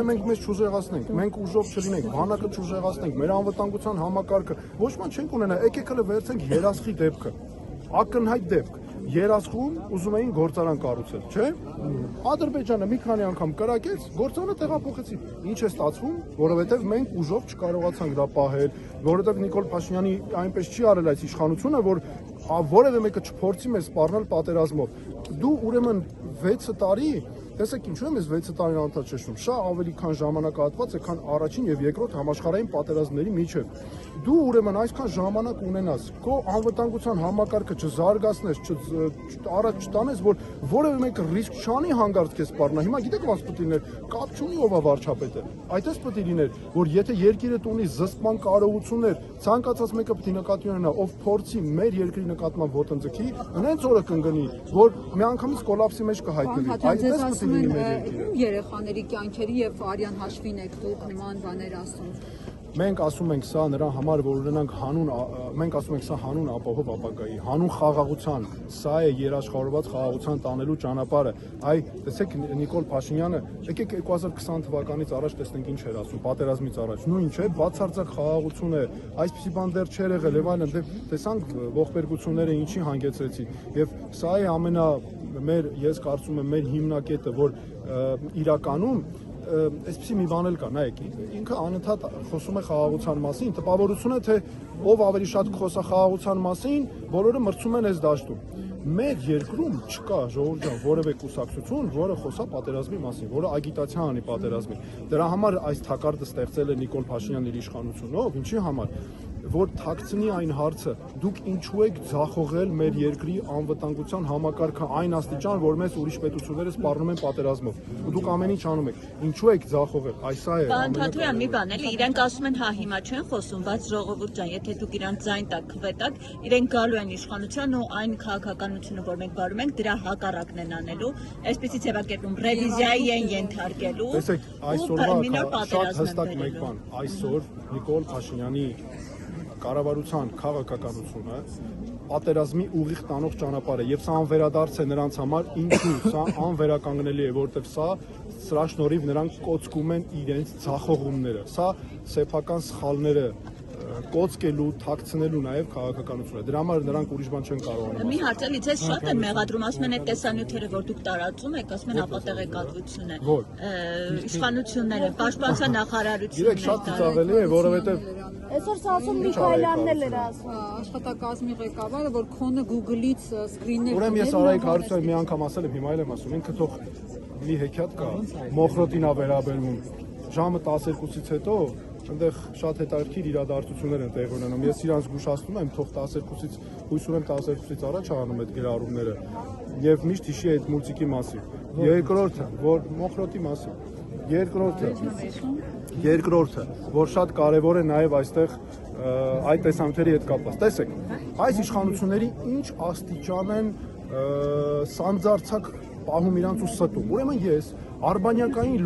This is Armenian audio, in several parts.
Գիտե մենք մեզ չուժեղացնենք, մենք ուժով չլինենք, բանակը չուժեղացնենք, մեր անվտանգության համակարգը ոչ ման չենք ունենա, եկեք հələ վերցենք երասխի դեպքը, ակնհայտ դեպք, երասխում ուզում էին գործարան կառուցել, չէ՞։ Ադրբեջանը մի քանի անգամ կրակեց, գործարանը տեղափոխեցին։ Ինչ է ստացվում, որովհետև մենք ուժով չկարողացանք դա պահել, որովհետև Նիկոլ Փաշինյանի այնպես չի արել այս իշխանությունը, որ որևէ մեկը չփորձի մեզ սպառնել պատերազմով։ Դու ուրեմն 6 տարի տեսեք ինչու եմ ես 6 տարին անդադ շեշտում, շատ ավելի քան ժամանակահատված է, քան առաջին եւ երկրորդ համաշխարհային պատերազմների միջև։ Դու ուրեմն այսքան ժամանակ ունենաս, քո անվտանգության համակարգը չզարգացնես, առաջ չտանես, որ որևէ մեկը ռիսկ չանի հանգարց քեզ սպառնա։ Հիմա գիտեք ոնց պետք է լիներ, կապ չունի ով է վարչապետը։ Այդպես պետք է լիներ, որ եթե երկիրը ունի զսպման կարողություններ, ցանկացած մեկը պետք է նկատի ունենա, ով փորձի մեր երկրի նկատմամբ ոտնձգի, հենց օրը կընկնի, որ միանգամից կոլապսի մեջ կհայտնվի։ Այդպես Երեխաների կյանքերի եւ արյան հաշվին եք դուք նման բաներ ասում։ Մենք ասում ենք սա նրա համար, որ ունենանք հանուն, մենք ասում ենք սա հանուն ապահով ապագայի, հանուն խաղաղության, սա է երաշխավորված խաղաղության տանելու ճանապարհը։ Այ տեսեք Նիկոլ Փաշինյանը, եկեք 2020 թվականից առաջ տեսնենք ինչ էր ասում, պատերազմից առաջ։ Նույն չէ, բացարձակ խաղաղություն է, այսպիսի բան դեռ չէր եղել եւ այլն, դե տեսանք ողբերգությունները ինչի հանգեցրեցին։ Եվ սա է ես կարծում եմ մեր հիմնակետը, որ իրականում այսպեսի մի բան էլ կա, նայեք, ինքը անընդհատ խոսում է խաղաղության մասին, տպավորություն է, թե ով ավելի շատ խոսա խաղաղության մասին, բոլորը մրցում են այս դաշտում։ Մեր երկրում չկա ժողովուրդ ջան որևէ կուսակցություն, որը խոսա պատերազմի մասին, որը ագիտացիա անի պատերազմի։ Դրա համար այս թակարդը ստեղծել է Նիկոլ Փաշինյանն իր իշխանությունով, ինչի համար, որ թաքցնի այն հարցը, դուք ինչու եք ձախողել մեր երկրի անվտանգության համակարգը այն աստիճան, որ մեզ ուրիշ պետությունները սպառնում են պատերազմով։ Ու դուք ամեն ինչ անում եք։ Ինչու եք ձախողել։ Այս է։ Պարոն Թաթոյան, մի բան էլի, իրենք ասում են, հա հիմա չեն խոսում, բայց ժողովուրդ ջան, եթե դուք իրանց ձայն տակ, քվետակ, իրենք գալու են իշխանության ու այն քաղաքականությունը, որ մենք վարում ենք, դրա հակառակն են անելու, այսպեսի ձևակերպում ռևիզիայի են ենթարկելու։ Տեսեք, այսօրվա շատ հստակ մեկ բան, այսօր Նիկոլ Փաշինյանի կառավարության քաղաքականությունը պատերազմի ուղիղ տանող ճանապարհ է եւ սա անվերադարձ է նրանց համար, ինչու սա անվերականգնելի է, որովհետեւ սրա շնորհիվ նրանք կոծկում են իրենց ձախողումները, սա սեփական սխալները կոծկելու, թաքցնելու նաև քաղաքականությունը։ Դրա համար նրանք ուրիշ բան չեն կարող անել։ Մի հարց էլի, ձեզ շատ են մեղադրում, ասում են այդ տեսանյութերը, որ դուք տարածում եք, ասում են ապատեղեկատվություն է։ Իշխանությունները, պաշտպանության նախարարությունները։ Իրեք շատ ծիծաղելի է, որովհետև այսօր ասում Միքայելյանն էլ էր ասում, աշխատակազմի ղեկավարը, որ քոնը Google-ից սկրիններ։ Ուրեմն ես Արայիկ Հարությունյանը մի անգամ ասել եմ, հիմա էլ եմ ասում, ինքը թող մի հեքիաթ կա, Մոխրոտին ա վերաբերվում, ժամը 12-ից հետո այնտեղ շատ հետաքրքիր իրադարձություններ են տեղի ունենում։ Ես իրանց զգուշացնում եմ, թող 12-ից, հույս ունեմ 12-ից առաջ անում այդ գրառումները եւ միշտ հիշի այդ մուլտիկի մասին։ Երկրորդը, որ Մոխրոտի մասին, երկրորդը, որ շատ կարեւոր է նաեւ այստեղ այդ տեսանյութերի հետ կապված։ Տեսեք, այս իշխանությունների ինչ աստիճան են սանձարցակ պահում իրանց ու ստում։ Ուրեմն ես արբանյակային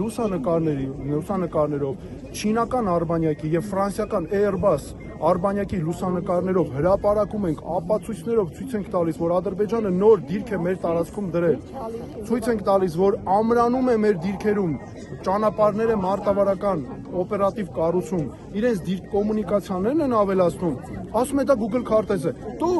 լուսանկարներով, չինական արբանյակի եւ ֆրանսիական Airbus արբանյակի լուսանկարներով հրապարակում ենք, ապացույցներով ցույց ենք տալիս, որ Ադրբեջանը նոր դիրք է մեր տարածքում դրել։ Ցույց ենք տալիս, որ ամրանում է մեր դիրքերում ճանապարհները մարտավարական օպերատիվ կառուցում, իրենց դիրք կոմունիկացիաներն են ավելացնում։ Ասում է դա Google քարտեզ է։ Դու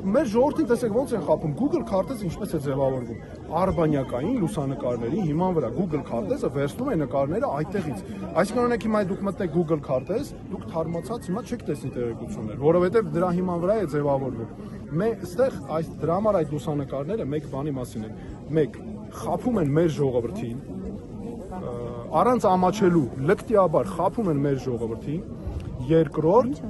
մեր ժողովրդին տեսեք ոնց են խափում, Google քարտեզը ինչպես է ձևավորվում։ Արբանյակային լուսանկարների հիման վրա Google քարտեզը վերցնում է նկարները այդտեղից։ Այսինքն օրինակ հիմա դուք մտնեք Google քարտեզ, դուք թարմացած հիմա չեք տեսնի տեղեկություններ, որովհետև դրա հիման վրա է ձևավորվում։ Այստեղ դրա համար այդ լուսանկարները մեկ բանի մասին են։ Մեկ, խափում են մեր ժողովրդին, առանց ամաչելու լկտիաբար խափում են մեր ժողովրդին, երկրորդ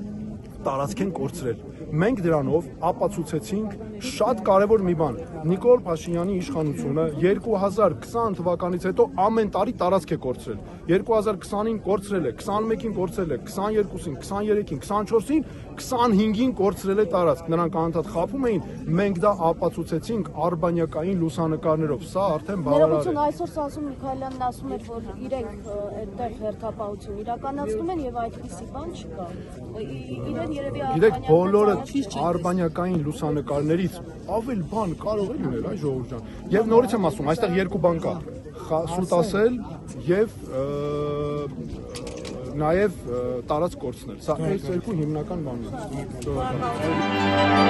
տարածք են կորցրել։ Մենք դրանով ապացուցեցինք շատ կարևոր մի բան։ Նիկոլ Փաշինյանի իշխանությունը 2020 թվականից հետո ամեն տարի տարածք է կորցրել։ 2020-ին կորցրել է, 21-ին կորցրել է, 22-ին, 23-ին, 24-ին, 25-ին կորցրել է տարածք։ Նրանք անընդհատ խափում էին, մենք դա ապացուցեցինք արբանյակային լուսանկարներով։ Սա արդեն բավարար է։ Այսօր Սասուն Միքայելյանն ասում էր, որ իրենք այդտեղ հերթապահություն իրականացնում են եւ այդպիսի բան չկա։ Իրեն երևի Գիտեք, բոլորը արբանյակային լուսանկարներից ավել բան կարող է լինել, այ ժողովուրդ ջան։ Եվ նորից եմ ասում, այստեղ երկու բան կա։ Սուտ ասել եւ նաեւ տարած կորցնել։ Սա այս երկու հիմնական բանն են։